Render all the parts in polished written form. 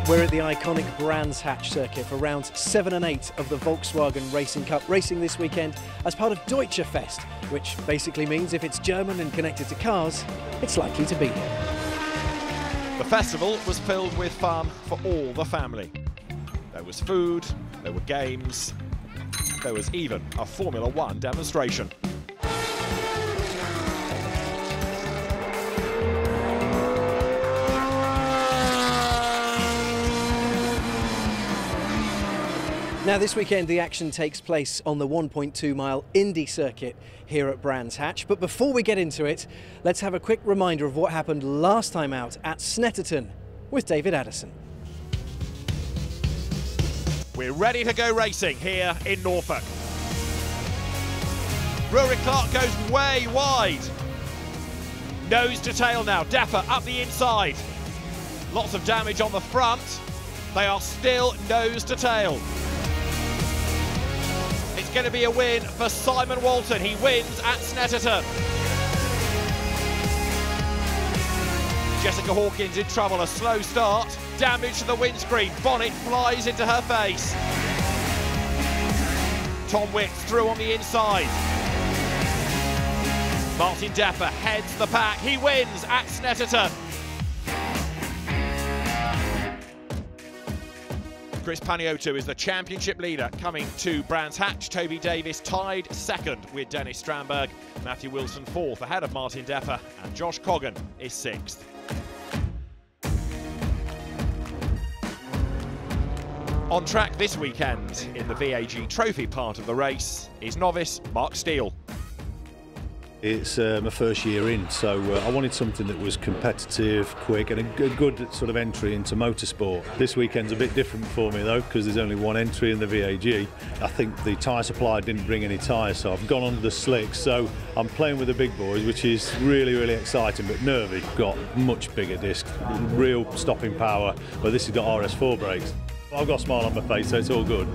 We're at the iconic Brands Hatch circuit for rounds 7 and 8 of the Volkswagen Racing Cup, racing this weekend as part of Deutsche Fest, which basically means if it's German and connected to cars, it's likely to be here. The festival was filled with fun for all the family. There was food, there were games, there was even a Formula One demonstration. Now this weekend the action takes place on the 1.2 mile Indy circuit here at Brands Hatch. But before we get into it, let's have a quick reminder of what happened last time out at Snetterton with David Addison. We're ready to go racing here in Norfolk. Rory Clark goes way wide. Nose to tail now, Depper up the inside. Lots of damage on the front. They are still nose to tail. It's going to be a win for Simon Walton. He wins at Snetterton. Jessica Hawkins in trouble, a slow start. Damage to the windscreen, bonnet flies into her face. Tom Wicks through on the inside. Martin Depper heads the pack. He wins at Snetterton. Chris Paniotto is the championship leader coming to Brands Hatch. Toby Davis tied second with Dennis Strandberg. Matthew Wilson fourth ahead of Martin Depper, and Josh Coggan is sixth. On track this weekend in the VAG Trophy part of the race is novice Mark Steele. It's my first year in, so I wanted something that was competitive, quick, and a good sort of entry into motorsport. This weekend's a bit different for me though, because there's only one entry in the VAG. I think the tyre supplier didn't bring any tyres, so I've gone on the slicks. So I'm playing with the big boys, which is really, really exciting, but nervy. Got much bigger discs, real stopping power, but this has got RS4 brakes. I've got a smile on my face, so it's all good.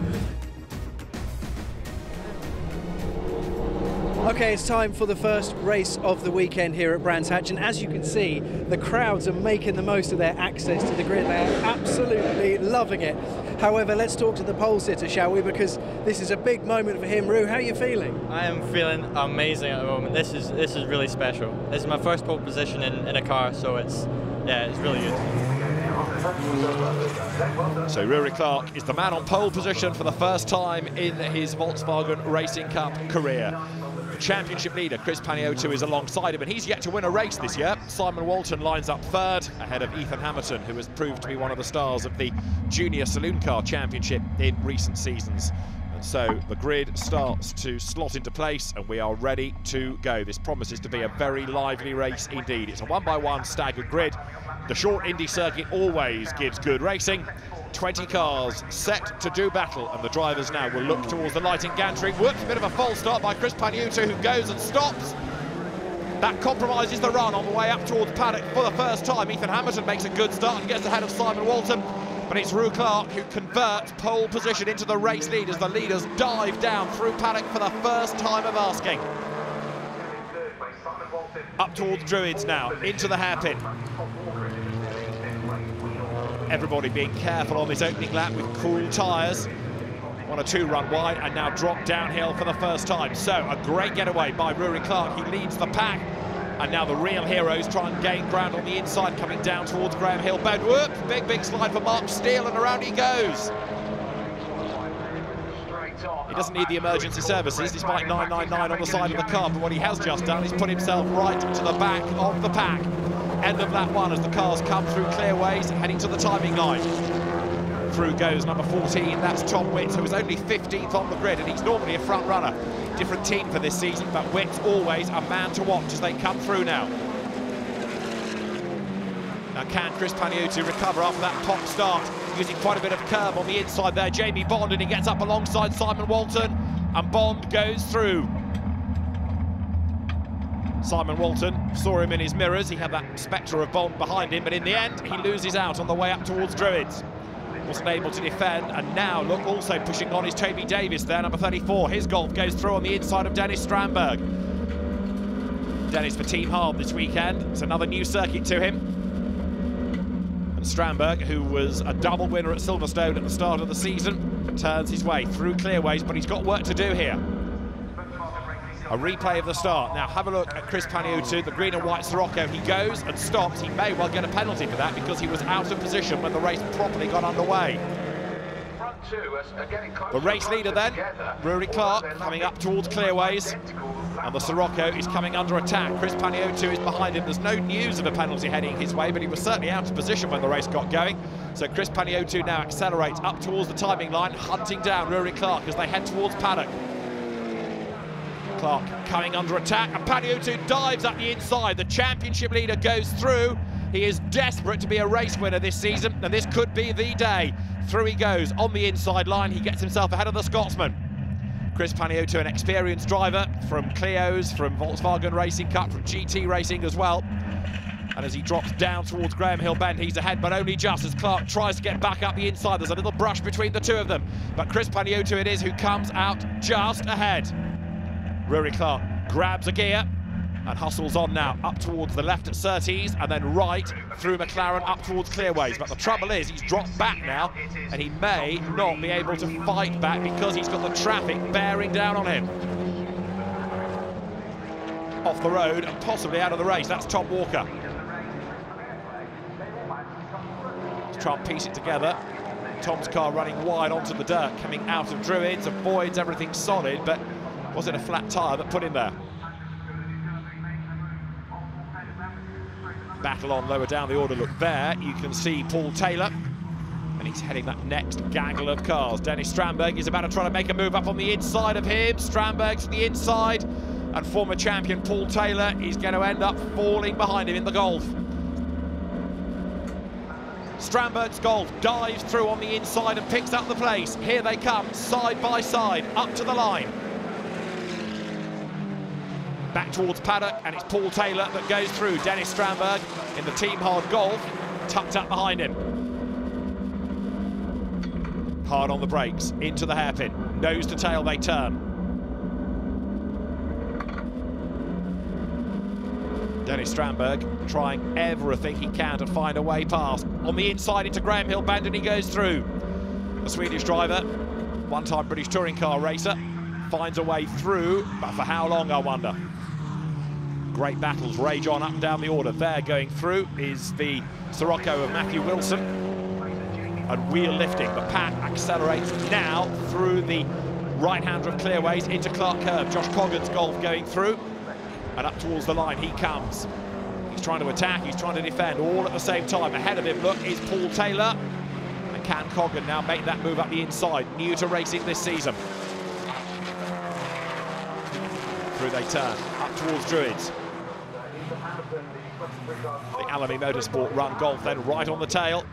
Okay, it's time for the first race of the weekend here at Brands Hatch, and as you can see, the crowds are making the most of their access to the grid. They are absolutely loving it. However, let's talk to the pole sitter, shall we? Because this is a big moment for him. Roo, how are you feeling? I am feeling amazing at the moment. This is really special. This is my first pole position in a car, so it's really good. So Rory Clark is the man on pole position for the first time in his Volkswagen Racing Cup career. Championship leader Chris Paniotto is alongside him, and he's yet to win a race this year. Simon Walton lines up third ahead of Ethan Hamilton, who has proved to be one of the stars of the Junior Saloon Car Championship in recent seasons. And so the grid starts to slot into place, and we are ready to go. This promises to be a very lively race indeed. It's a one-by-one staggered grid. The short Indy circuit always gives good racing. 20 cars set to do battle, and the drivers now will look towards the lighting gantry. Whoops, a bit of a false start by Chris Paniotto, who goes and stops. That compromises the run on the way up towards paddock for the first time. Ethan Hamilton makes a good start and gets ahead of Simon Walton, but it's Rory Clark who converts pole position into the race lead as the leaders dive down through paddock for the first time of asking. Up towards Druids now, into the hairpin. Everybody being careful on this opening lap with cool tyres. 1 or 2 run wide and now drop downhill for the first time. So a great getaway by Rory Clark. He leads the pack. And now the real heroes try and gain ground on the inside, coming down towards Graham Hill. Whoops, big slide for Mark Steele, and around he goes. He doesn't need the emergency services, despite 999 on the side of the car, but what he has just done is put himself right to the back of the pack. End of lap 1 as the cars come through clear ways, heading to the timing line. Through goes number 14, that's Tom Witt, who is only 15th on the grid, and he's normally a front runner. Different team for this season, but Witt's always a man to watch as they come through now. Now can Chris Paniotto recover after that top start, using quite a bit of curb on the inside there. Jamie Bond, and he gets up alongside Simon Walton, and Bond goes through. Simon Walton saw him in his mirrors. He had that spectre of Bond behind him, but in the end, he loses out on the way up towards Druids. Wasn't able to defend, and now, look, also pushing on is Toby Davis there, number 34. His Golf goes through on the inside of Dennis Strandberg. Dennis for Team Hard this weekend. It's another new circuit to him. And Strandberg, who was a double winner at Silverstone at the start of the season, turns his way through clearways, but he's got work to do here. A replay of the start. Now have a look at Chris Paniotto, the green and white Sirocco. He goes and stops. He may well get a penalty for that because he was out of position when the race properly got underway. The race leader then, Rory Clark, coming up towards clearways, and the Sirocco is coming under attack. Chris Paniotto is behind him. There's no news of a penalty heading his way, but he was certainly out of position when the race got going. So Chris Paniotto now accelerates up towards the timing line, hunting down Rory Clark as they head towards paddock. Clark coming under attack, and Paniotto dives up the inside. The championship leader goes through. He is desperate to be a race winner this season, and this could be the day. Through he goes on the inside line. He gets himself ahead of the Scotsman. Chris Paniotto, an experienced driver from Clio's, from Volkswagen Racing Cup, from GT Racing as well. And as he drops down towards Graham Hill Bend, he's ahead, but only just as Clark tries to get back up the inside. There's a little brush between the two of them, but Chris Paniotto it is who comes out just ahead. Rory Clark grabs a gear and hustles on now up towards the left at Surtees and then right through McLaren up towards clearways. But the trouble is he's dropped back now, and he may not be able to fight back because he's got the traffic bearing down on him. Off the road and possibly out of the race. That's Tom Walker. Let's try and piece it together. Tom's car running wide onto the dirt, coming out of Druids, avoids everything solid, but was it a flat tyre that put him there? Battle on lower down the order. Look there, you can see Paul Taylor, and he's heading that next gaggle of cars. Dennis Strandberg is about to try to make a move up on the inside of him. Strandberg's to the inside, and former champion Paul Taylor is going to end up falling behind him in the Golf. Strandberg's Golf dives through on the inside and picks up the place. Here they come, side by side, up to the line. Back towards paddock, and it's Paul Taylor that goes through. Dennis Strandberg in the Team Hard Golf, tucked up behind him. Hard on the brakes, into the hairpin. Nose to tail they turn. Dennis Strandberg trying everything he can to find a way past. On the inside into Graham Hill Bend, and he goes through. The Swedish driver, one-time British touring car racer, finds a way through, but for how long, I wonder. Great battles rage on up and down the order. There going through is the Sirocco of Matthew Wilson, and wheel lifting. The pack accelerates now through the right-hander of clearways into Clark Curve. Josh Coggan's Golf going through, and up towards the line he comes. He's trying to attack, he's trying to defend, all at the same time. Ahead of him, look, is Paul Taylor. And can Coggan now make that move up the inside? New to racing this season. Through they turn, up towards Druids. The Alamy Motorsport Run Golf then right on the tail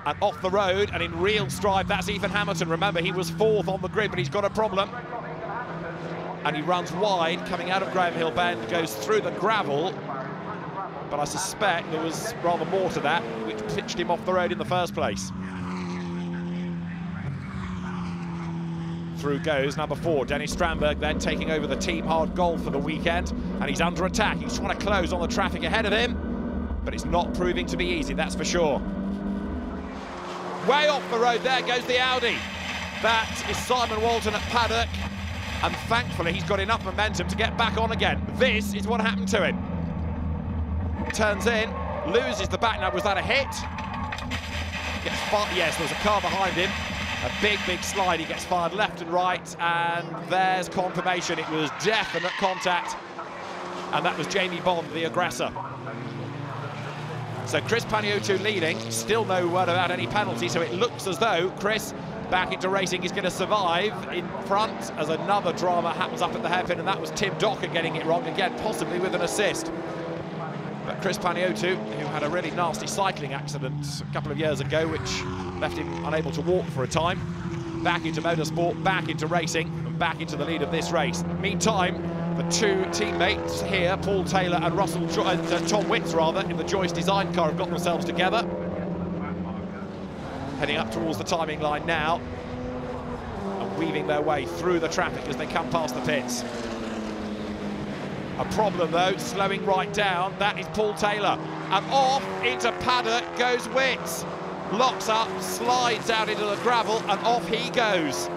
and off the road, and in real stride, that's Ethan Hamilton. Remember, he was fourth on the grid, but he's got a problem. And he runs wide, coming out of Graham Hill Bend, goes through the gravel, but I suspect there was rather more to that, which pitched him off the road in the first place. Through goes number 4, Dennis Strandberg, then taking over the Team Hard Golf for the weekend, and he's under attack. He's trying to close on the traffic ahead of him, but it's not proving to be easy, that's for sure. Way off the road, there goes the Audi. That is Simon Walton at paddock, and thankfully he's got enough momentum to get back on again. This is what happened to him. Turns in, loses the back. Now, was that a hit? Gets far, yes, there was a car behind him. A big, big slide. He gets fired left and right, and there's confirmation. It was definite contact, and that was Jamie Bond, the aggressor. So Chris Paniotto leading, still no word about any penalty, so it looks as though Chris back into racing is going to survive in front as another drama happens up at the hairpin, and that was Tim Docker getting it wrong again, possibly with an assist. But Chris Paniotto, who had a really nasty cycling accident a couple of years ago, which left him unable to walk for a time, back into motorsport, back into racing, and back into the lead of this race. Meantime, the two teammates here, Paul Taylor and Tom Witts, in the Joyce Design car have got themselves together. Heading up towards the timing line now, and weaving their way through the traffic as they come past the pits. A problem though, slowing right down, that is Paul Taylor. And off into paddock goes Witts. Locks up, slides out into the gravel, and off he goes.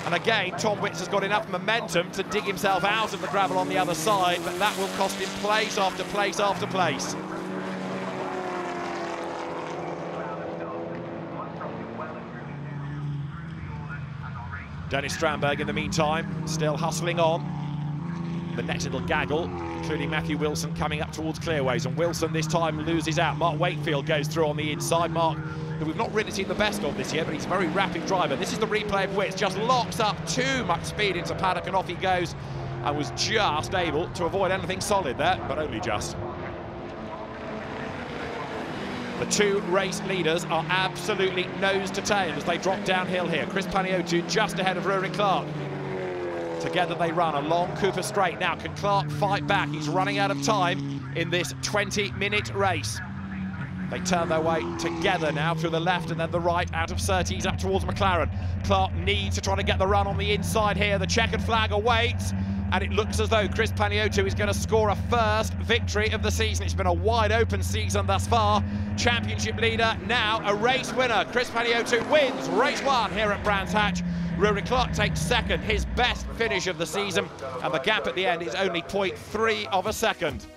And again, Tom Witts has got enough momentum to dig himself out of the gravel on the other side, but that will cost him place after place after place. Dennis Strandberg, in the meantime, still hustling on. The next little gaggle, including Matthew Wilson coming up towards Clearways, and Wilson this time loses out. Mark Wakefield goes through on the inside. Mark, who we've not really seen the best of this year, but he's a very rapid driver. This is the replay of Witts, just locks up too much speed into paddock, and off he goes, and was just able to avoid anything solid there, but only just. The two race leaders are absolutely nose to tail as they drop downhill here. Chris Paniotto just ahead of Rory Clark. Together they run along Cooper Straight. Now, can Clark fight back? He's running out of time in this 20-minute race. They turn their way together now through the left and then the right out of Surtees up towards McLaren. Clark needs to try to get the run on the inside here. The checkered flag awaits, and it looks as though Chris Paniotto is going to score a first victory of the season. It's been a wide open season thus far. Championship leader, now a race winner. Chris Paniotto wins race 1 here at Brands Hatch. Rory Clark takes second, his best finish of the season, and the gap at the end is only 0.3 of a second.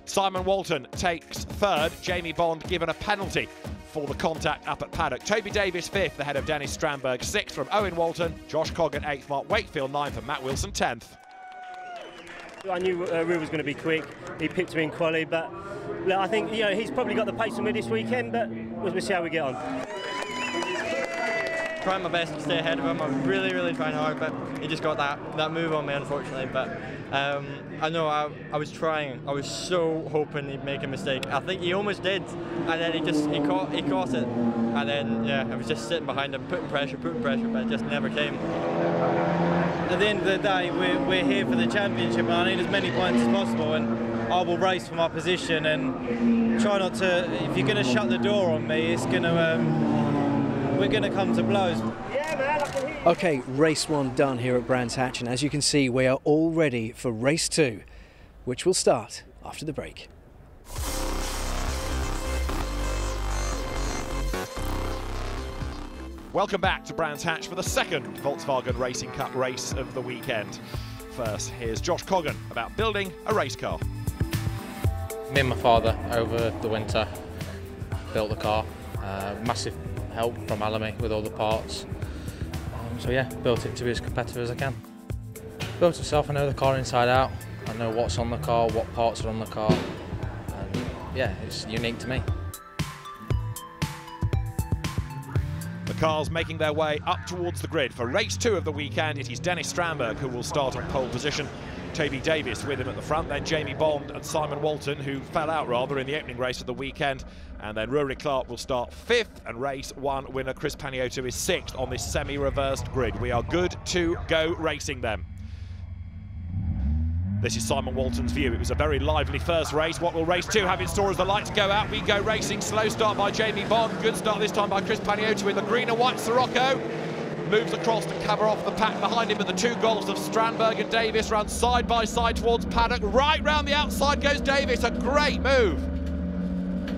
Simon Walton takes third, Jamie Bond given a penalty for the contact up at paddock. Toby Davis 5th, ahead of Dennis Strandberg. 6th from Owen Walton, Josh Coggan 8th, Mark Wakefield 9th, and Matt Wilson 10th. I knew Rory was going to be quick. He picked me in quali, but look, I think he's probably got the pace on me this weekend, but we'll see how we get on. Trying my best to stay ahead of him. I'm really trying hard, but he just got that move on me, unfortunately. But I know I was trying. I was so hoping he'd make a mistake. I think he almost did, and then he caught it. And then I was just sitting behind him, putting pressure, but it just never came. At the end of the day, we're here for the championship, and I need as many points as possible. And I will race for my position and try not to. If you're going to shut the door on me, it's going to. We're going to come to blows. Yeah, man, I can hear you. Okay, race 1 done here at Brands Hatch, and as you can see, we are all ready for race 2, which will start after the break. Welcome back to Brands Hatch for the second Volkswagen Racing Cup race of the weekend. First, here's Josh Coggan about building a race car. Me and my father over the winter built the car. Massive help from Alamy with all the parts. So yeah, built it to be as competitive as I can. Built it myself. I know the car inside out. I know what's on the car, what parts are on the car. And yeah, it's unique to me. The cars making their way up towards the grid. For race 2 of the weekend, it is Dennis Strandberg who will start on pole position. Toby Davis with him at the front, then Jamie Bond and Simon Walton, who fell out rather in the opening race of the weekend. And then Rory Clark will start 5th, and race 1 winner Chris Paniotto is 6th on this semi-reversed grid. We are good to go racing them. This is Simon Walton's view. It was a very lively first race. What will race 2 have in store as the lights go out? We go racing. Slow start by Jamie Bond. Good start this time by Chris Paniotto in the green and white Sirocco. Moves across to cover off the pack behind him, but the 2 goals of Strandberg and Davis run side by side towards paddock. Right round the outside goes Davis. A great move.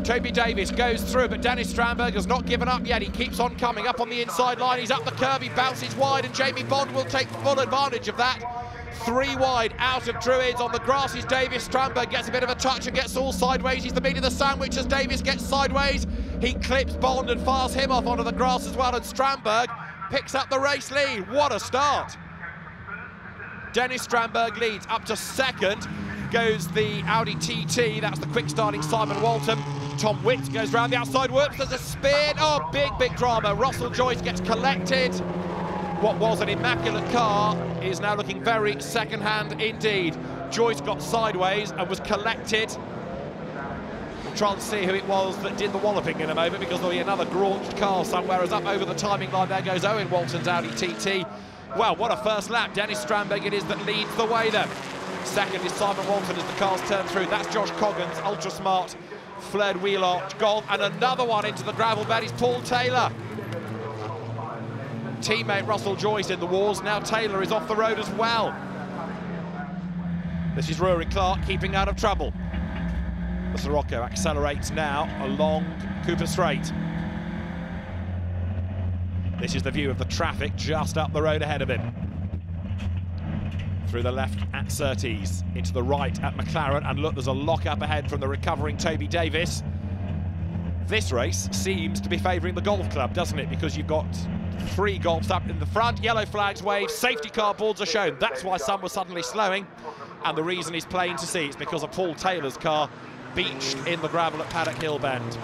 Toby Davis goes through, but Dennis Strandberg has not given up yet. He keeps on coming up on the inside line. He's up the curve. He bounces wide, and Jamie Bond will take full advantage of that. 3 wide out of Druids. On the grass is Davis. Strandberg gets a bit of a touch and gets all sideways. He's the meat of the sandwich as Davis gets sideways. He clips Bond and fires him off onto the grass as well, and Strandberg picks up the race lead. What a start. Dennis Strandberg leads. Up to second goes the Audi TT. That's the quick starting Simon Walton. Tom Witt goes round the outside, whoops, there's a spin. Oh, big drama. Russell Joyce gets collected. What was an immaculate car is now looking very second-hand indeed. Joyce got sideways and was collected. We'll try and see who it was that did the walloping in a moment, because there'll be another graunched car somewhere. As up over the timing line there goes Owen Walton's Audi TT. Well, what a first lap. Dennis Strandberg it is that leads the way then. Second is Simon Walton as the cars turn through. That's Josh Coggan's Ultra Smart flared wheel arch Golf, and another one into the gravel bed is Paul Taylor. Teammate Russell Joyce in the wars. Now Taylor is off the road as well. This is Rory Clark keeping out of trouble. The Sirocco accelerates now along Cooper Straight. This is the view of the traffic just up the road ahead of him. Through the left at Surtees, into the right at McLaren, and look, there's a lock up ahead from the recovering Toby Davis. This race seems to be favouring the Golf Club, doesn't it? Because you've got 3 Golfs up in the front, yellow flags waved, safety car boards are shown. That's why some were suddenly slowing, and the reason is plain to see. It's because of Paul Taylor's car beached in the gravel at Paddock Hill Bend.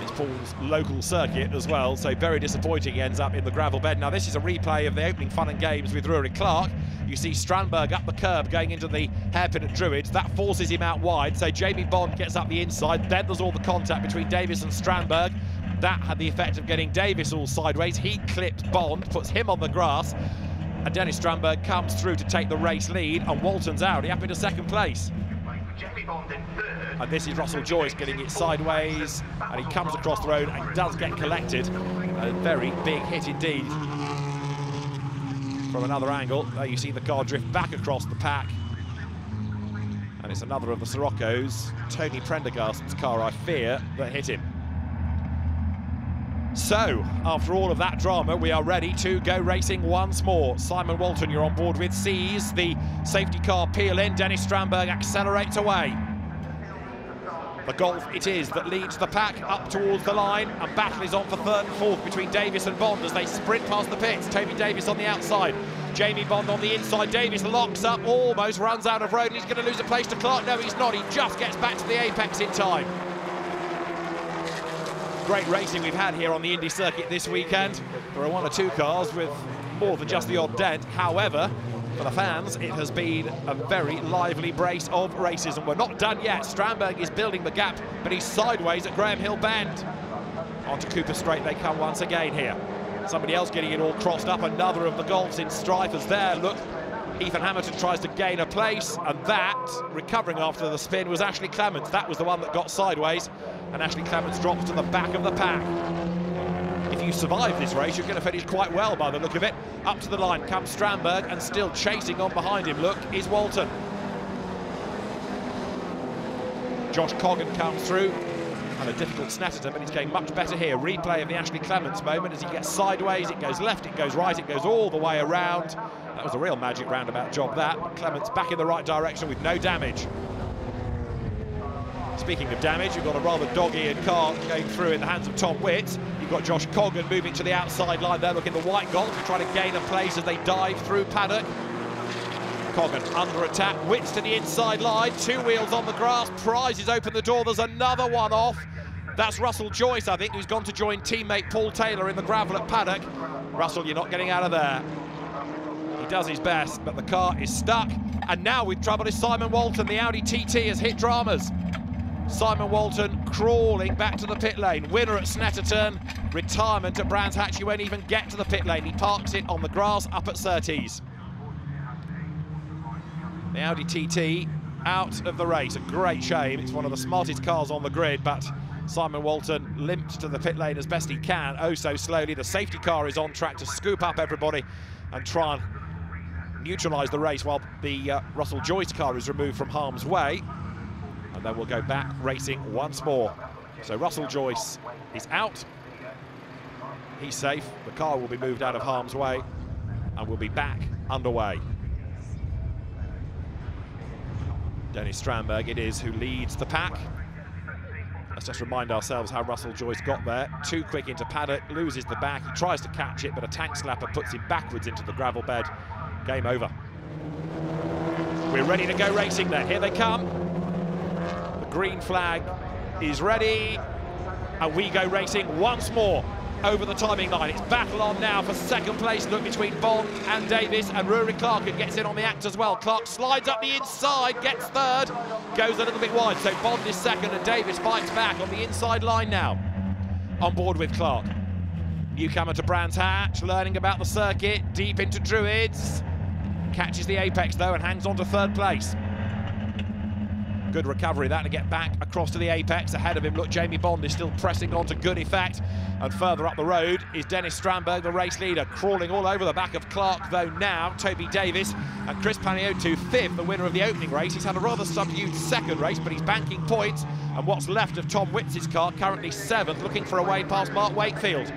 It's Paul's local circuit as well, so very disappointing he ends up in the gravel bed. Now this is a replay of the opening fun and games with Rory Clark. You see Strandberg up the curb going into the hairpin at Druids. That forces him out wide, so Jamie Bond gets up the inside. Then there's all the contact between Davis and Strandberg. That had the effect of getting Davis all sideways. He clipped Bond, puts him on the grass, and Dennis Strandberg comes through to take the race lead, and Walton's Audi up into second place. And this is Russell Joyce getting it sideways, and he comes across the road and does get collected. A very big hit indeed. From another angle, there you see the car drift back across the pack. And it's another of the Siroccos, Tony Prendergast's car, I fear, that hit him. So, after all of that drama, we are ready to go racing once more. Simon Walton, you're on board with, sees the safety car peel in. Dennis Strandberg accelerates away. The Golf it is that leads the pack up towards the line, and battle is on for third and fourth between Davis and Bond as they sprint past the pits. Toby Davis on the outside, Jamie Bond on the inside. Davis locks up, almost runs out of road, and he's going to lose a place to Clark. No, he's not. He just gets back to the apex in time. Great racing we've had here on the Indy circuit this weekend. There are 1 or 2 cars with more than just the odd dent. However, for the fans, it has been a very lively brace of races, and we're not done yet. Strandberg is building the gap, but he's sideways at Graham Hill Bend. Onto Cooper Straight they come once again here. Somebody else getting it all crossed up. Another of the Golfs in strife as there. Look, Ethan Hamilton tries to gain a place, and that, recovering after the spin, was Ashley Clements. That was the one that got sideways, and Ashley Clements drops to the back of the pack. If you survive this race, you're going to finish quite well by the look of it. Up to the line comes Strandberg, and still chasing on behind him, look, is Walton. Josh Coggan comes through, and a difficult Snetterton, but he's getting much better here. Replay of the Ashley Clements moment as he gets sideways, it goes left, it goes right, it goes all the way around. That was a real magic roundabout job, that. Clements back in the right direction with no damage. Speaking of damage, you've got a rather dog-eared car going through in the hands of Tom Witt. You've got Josh Coggan moving to the outside line there, looking the white Golf, trying to gain a place as they dive through paddock. Coggan under attack, Witt's to the inside line, 2 wheels on the grass, prizes open the door, there's another one off. That's Russell Joyce, I think, who's gone to join teammate Paul Taylor in the gravel at paddock. Russell, you're not getting out of there. He does his best, but the car is stuck. And now with trouble is Simon Walton. The Audi TT has hit dramas. Simon Walton crawling back to the pit lane. Winner at Snetterton, retirement at Brands Hatch. He won't even get to the pit lane. He parks it on the grass up at Surtees. The Audi TT out of the race. A great shame. It's one of the smartest cars on the grid, but Simon Walton limped to the pit lane as best he can, oh so slowly. The safety car is on track to scoop up everybody and try and neutralise the race while the Russell Joyce car is removed from harm's way. And then we'll go back racing once more. So Russell Joyce is out. He's safe. The car will be moved out of harm's way and we'll be back underway. Dennis Strandberg it is who leads the pack. Let's just remind ourselves how Russell Joyce got there. Too quick into paddock, loses the back. He tries to catch it, but a tank slapper puts him backwards into the gravel bed. Game over. We're ready to go racing there. Here they come. The green flag is ready, and we go racing once more over the timing line. It's battle on now for second place. Look between Bond and Davis, and Rory Clark, who gets in on the act as well. Clark slides up the inside, gets third, goes a little bit wide. So Bond is second, and Davis fights back on the inside line now. On board with Clark. Newcomer to Brands Hatch, learning about the circuit, deep into Druids. Catches the apex though and hangs on to third place. Good recovery that to get back across to the apex. Ahead of him, look, Jamie Bond is still pressing on to good effect. And further up the road is Dennis Strandberg, the race leader, crawling all over the back of Clark, though now Toby Davis and Chris Paniotto fifth, the winner of the opening race. He's had a rather subdued second race, but he's banking points. And what's left of Tom Witz's car, currently seventh, looking for a way past Mark Wakefield.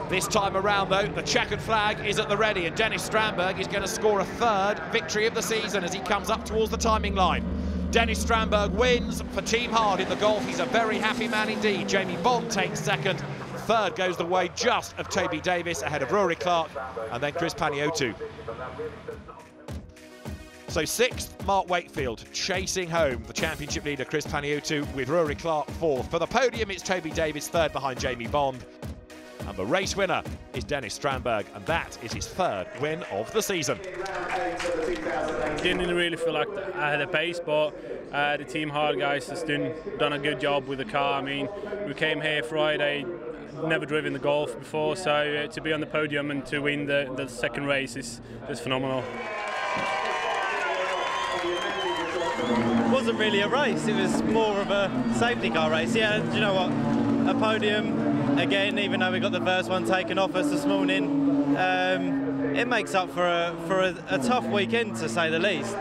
This time around, though, the checkered flag is at the ready, and Dennis Strandberg is going to score a third victory of the season as he comes up towards the timing line. Dennis Strandberg wins for Team Hard in the Golf. He's a very happy man indeed. Jamie Bond takes second. Third goes the way just of Toby Davis, ahead of Rory Clark and then Chris Paniotto. So sixth, Mark Wakefield chasing home the championship leader Chris Paniotto, with Rory Clark fourth. For the podium, it's Toby Davis third behind Jamie Bond. And the race winner is Dennis Strandberg, and that is his third win of the season. Didn't really feel like I had a pace, but the Team Hard guys has done a good job with the car. I mean, we came here Friday, never driven the Golf before, so to be on the podium and to win the second race is just phenomenal. It wasn't really a race, it was more of a safety car race. Yeah, do you know what? A podium, again, even though we got the first one taken off us this morning, it makes up for a tough weekend, to say the least.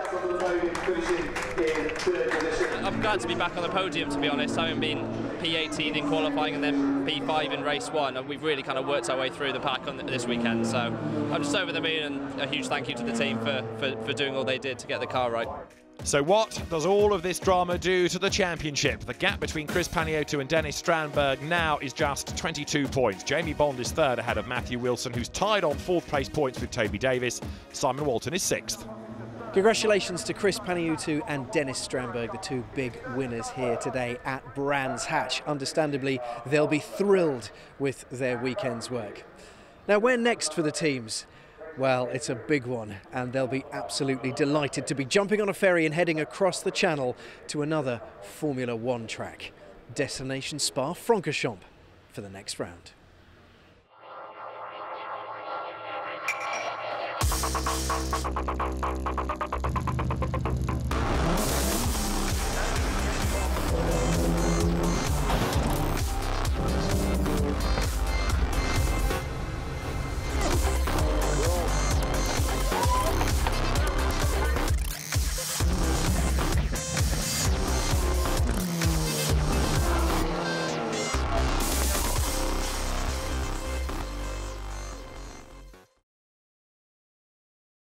I'm glad to be back on the podium, to be honest. Having been P18 in qualifying and then P5 in race one, and we've really kind of worked our way through the pack on this weekend. So I'm just over the moon, and a huge thank you to the team for doing all they did to get the car right. So what does all of this drama do to the championship? The gap between Chris Paniotto and Dennis Strandberg now is just 22 points. Jamie Bond is third ahead of Matthew Wilson, who's tied on fourth place points with Toby Davis. Simon Walton is sixth. Congratulations to Chris Paniotto and Dennis Strandberg, the two big winners here today at Brands Hatch. Understandably, they'll be thrilled with their weekend's work. Now, where next for the teams? Well, it's a big one, and they'll be absolutely delighted to be jumping on a ferry and heading across the channel to another Formula One track. Destination Spa-Francorchamps for the next round.